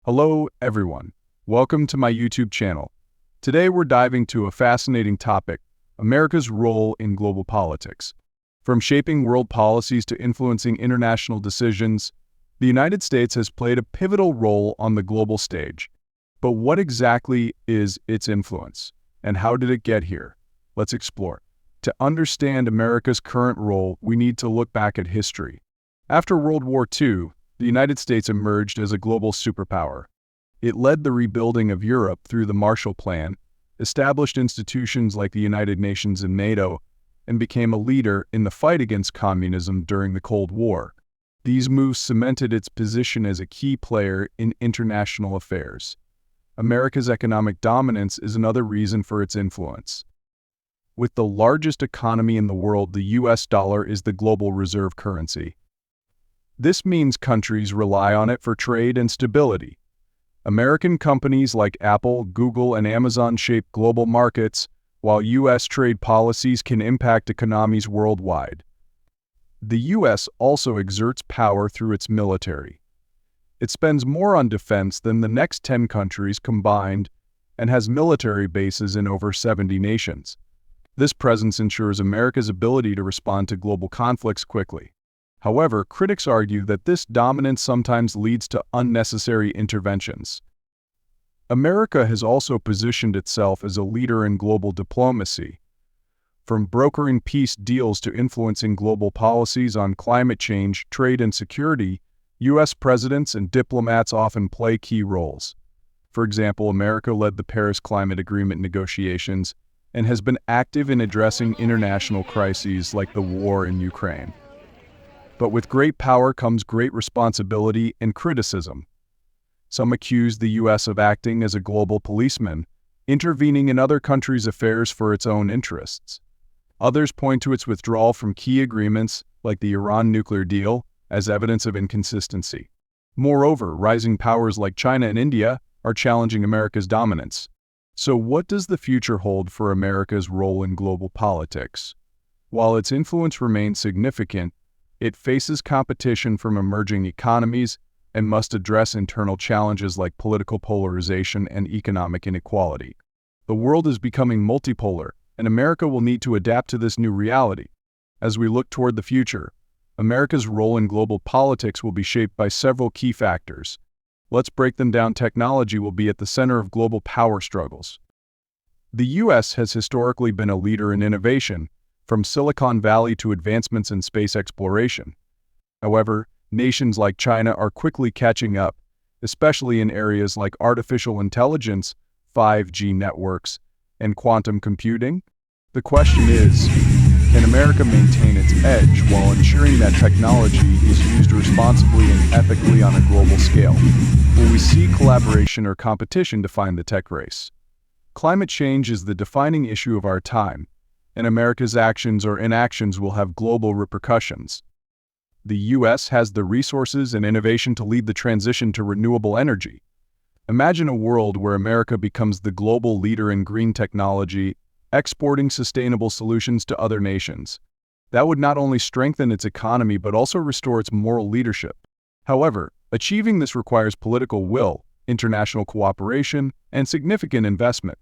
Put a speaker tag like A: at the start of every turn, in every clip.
A: Hello, everyone. Welcome to my YouTube channel. Today we're diving into a fascinating topic, America's role in global politics. From shaping world policies to influencing international decisions, the United States has played a pivotal role on the global stage. But what exactly is its influence, and how did it get here? Let's explore. To understand America's current role, we need to look back at history. After World War II, the United States emerged as a global superpower. It led the rebuilding of Europe through the Marshall Plan, established institutions like the United Nations and NATO, and became a leader in the fight against communism during the Cold War. These moves cemented its position as a key player in international affairs. America's economic dominance is another reason for its influence. With the largest economy in the world, the US dollar is the global reserve currency. This means countries rely on it for trade and stability. American companies like Apple, Google, and Amazon shape global markets, while U.S. trade policies can impact economies worldwide. The U.S. also exerts power through its military. It spends more on defense than the next 10 countries combined and has military bases in over 70 nations. This presence ensures America's ability to respond to global conflicts quickly. However, critics argue that this dominance sometimes leads to unnecessary interventions. America has also positioned itself as a leader in global diplomacy. From brokering peace deals to influencing global policies on climate change, trade, and security, U.S. presidents and diplomats often play key roles. For example, America led the Paris Climate Agreement negotiations and has been active in addressing international crises like the war in Ukraine. But with great power comes great responsibility and criticism. Some accuse the U.S. of acting as a global policeman, intervening in other countries' affairs for its own interests. Others point to its withdrawal from key agreements, like the Iran nuclear deal, as evidence of inconsistency. Moreover, rising powers like China and India are challenging America's dominance. So what does the future hold for America's role in global politics? While its influence remains significant, it faces competition from emerging economies and must address internal challenges like political polarization and economic inequality. The world is becoming multipolar, and America will need to adapt to this new reality. As we look toward the future, America's role in global politics will be shaped by several key factors. Let's break them down. Technology will be at the center of global power struggles. The U.S. has historically been a leader in innovation, from Silicon Valley to advancements in space exploration. However, nations like China are quickly catching up, especially in areas like artificial intelligence, 5G networks, and quantum computing. The question is, can America maintain its edge while ensuring that technology is used responsibly and ethically on a global scale? Will we see collaboration or competition define the tech race? Climate change is the defining issue of our time, and America's actions or inactions will have global repercussions. The U.S. has the resources and innovation to lead the transition to renewable energy. Imagine a world where America becomes the global leader in green technology, exporting sustainable solutions to other nations. That would not only strengthen its economy but also restore its moral leadership. However, achieving this requires political will, international cooperation, and significant investment.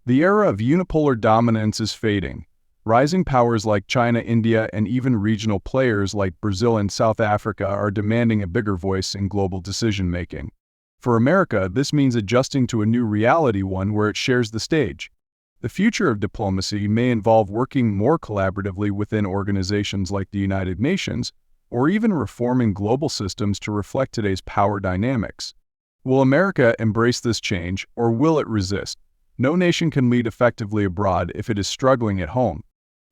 A: The era of unipolar dominance is fading. Rising powers like China, India, and even regional players like Brazil and South Africa are demanding a bigger voice in global decision-making. For America, this means adjusting to a new reality, one where it shares the stage. The future of diplomacy may involve working more collaboratively within organizations like the United Nations, or even reforming global systems to reflect today's power dynamics. Will America embrace this change, or will it resist? No nation can lead effectively abroad if it is struggling at home.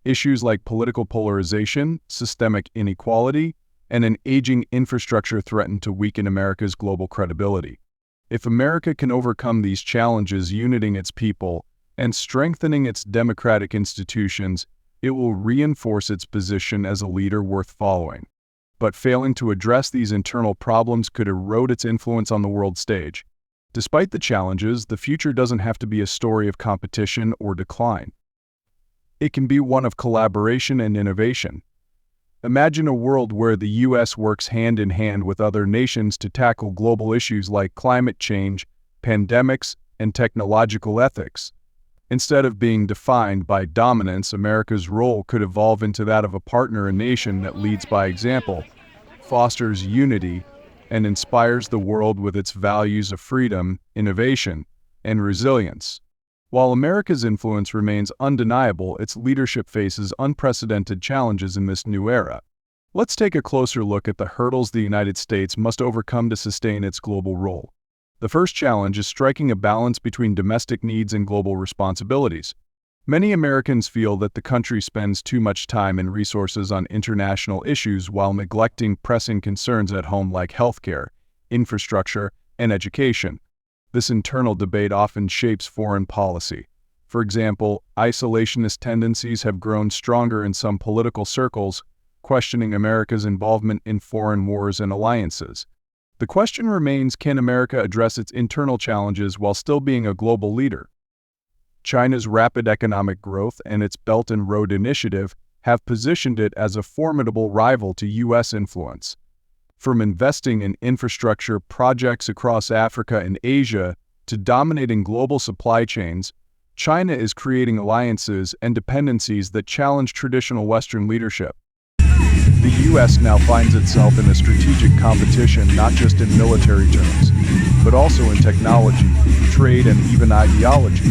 A: Issues like political polarization, systemic inequality, and an aging infrastructure threaten to weaken America's global credibility. If America can overcome these challenges, uniting its people and strengthening its democratic institutions, it will reinforce its position as a leader worth following. But failing to address these internal problems could erode its influence on the world stage. Despite the challenges, the future doesn't have to be a story of competition or decline. It can be one of collaboration and innovation. Imagine a world where the U.S. works hand in hand with other nations to tackle global issues like climate change, pandemics, and technological ethics. Instead of being defined by dominance, America's role could evolve into that of a partner, a nation that leads by example, fosters unity, and inspires the world with its values of freedom, innovation, and resilience. While America's influence remains undeniable, its leadership faces unprecedented challenges in this new era. Let's take a closer look at the hurdles the United States must overcome to sustain its global role. The first challenge is striking a balance between domestic needs and global responsibilities. Many Americans feel that the country spends too much time and resources on international issues while neglecting pressing concerns at home like healthcare, infrastructure, and education. This internal debate often shapes foreign policy. For example, isolationist tendencies have grown stronger in some political circles, questioning America's involvement in foreign wars and alliances. The question remains, can America address its internal challenges while still being a global leader? China's rapid economic growth and its Belt and Road Initiative have positioned it as a formidable rival to U.S. influence. From investing in infrastructure projects across Africa and Asia to dominating global supply chains, China is creating alliances and dependencies that challenge traditional Western leadership. The U.S. now finds itself in a strategic competition not just in military terms, but also in technology, trade, and even ideology.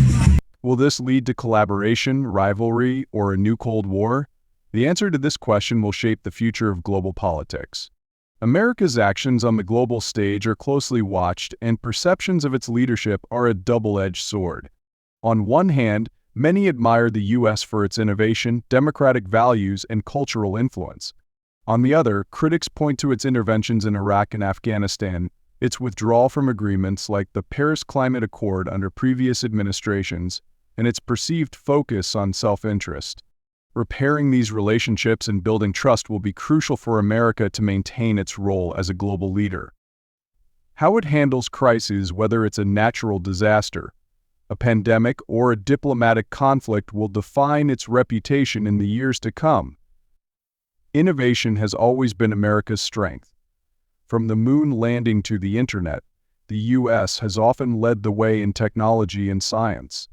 A: Will this lead to collaboration, rivalry, or a new Cold War? The answer to this question will shape the future of global politics. America's actions on the global stage are closely watched, and perceptions of its leadership are a double-edged sword. On one hand, many admire the U.S. for its innovation, democratic values, and cultural influence. On the other, critics point to its interventions in Iraq and Afghanistan, its withdrawal from agreements like the Paris Climate Accord under previous administrations, and its perceived focus on self-interest. Repairing these relationships and building trust will be crucial for America to maintain its role as a global leader. How it handles crises, whether it's a natural disaster, a pandemic, or a diplomatic conflict, will define its reputation in the years to come. Innovation has always been America's strength. From the moon landing to the internet, the U.S. has often led the way in technology and science.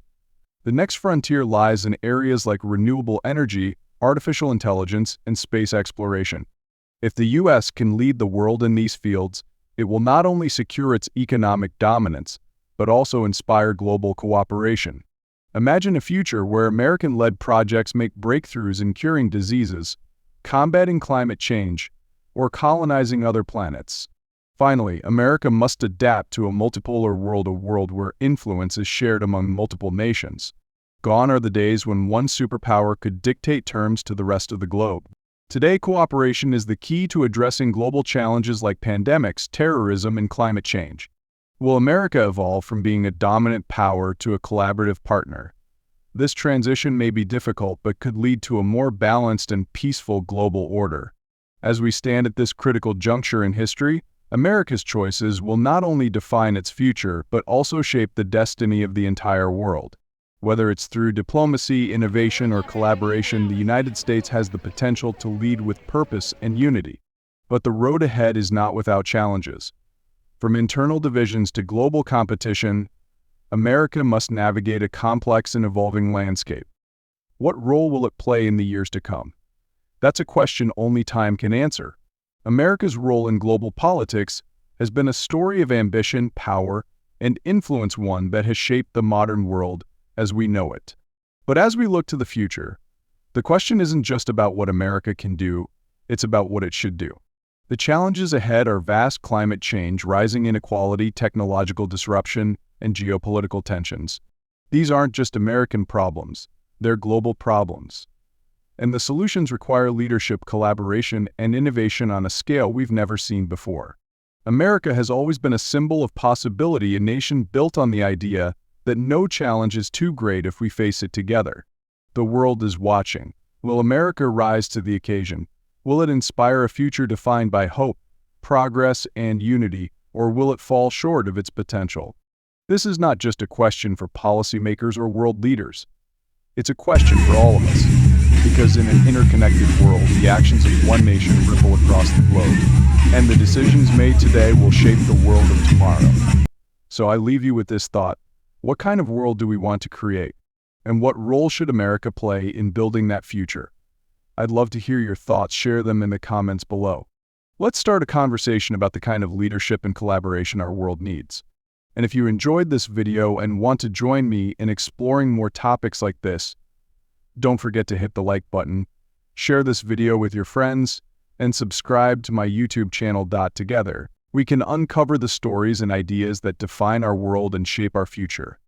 A: The next frontier lies in areas like renewable energy, artificial intelligence, and space exploration. If the U.S. can lead the world in these fields, it will not only secure its economic dominance, but also inspire global cooperation. Imagine a future where American-led projects make breakthroughs in curing diseases, combating climate change, or colonizing other planets. Finally, America must adapt to a multipolar world, a world where influence is shared among multiple nations. Gone are the days when one superpower could dictate terms to the rest of the globe. Today, cooperation is the key to addressing global challenges like pandemics, terrorism, and climate change. Will America evolve from being a dominant power to a collaborative partner? This transition may be difficult, but could lead to a more balanced and peaceful global order. As we stand at this critical juncture in history, America's choices will not only define its future, but also shape the destiny of the entire world. Whether it's through diplomacy, innovation, or collaboration, the United States has the potential to lead with purpose and unity. But the road ahead is not without challenges. From internal divisions to global competition, America must navigate a complex and evolving landscape. What role will it play in the years to come? That's a question only time can answer. America's role in global politics has been a story of ambition, power, and influence, one that has shaped the modern world as we know it. But as we look to the future, the question isn't just about what America can do, it's about what it should do. The challenges ahead are vast: climate change, rising inequality, technological disruption, and geopolitical tensions. These aren't just American problems, they're global problems. And the solutions require leadership, collaboration, and innovation on a scale we've never seen before. America has always been a symbol of possibility, a nation built on the idea that no challenge is too great if we face it together. The world is watching. Will America rise to the occasion? Will it inspire a future defined by hope, progress, and unity, or will it fall short of its potential? This is not just a question for policymakers or world leaders. It's a question for all of us. Because in an interconnected world, the actions of one nation ripple across the globe, and the decisions made today will shape the world of tomorrow. So I leave you with this thought: what kind of world do we want to create? And what role should America play in building that future? I'd love to hear your thoughts. Share them in the comments below. Let's start a conversation about the kind of leadership and collaboration our world needs. And if you enjoyed this video and want to join me in exploring more topics like this, don't forget to hit the like button, share this video with your friends, and subscribe to my YouTube channel. Together, we can uncover the stories and ideas that define our world and shape our future.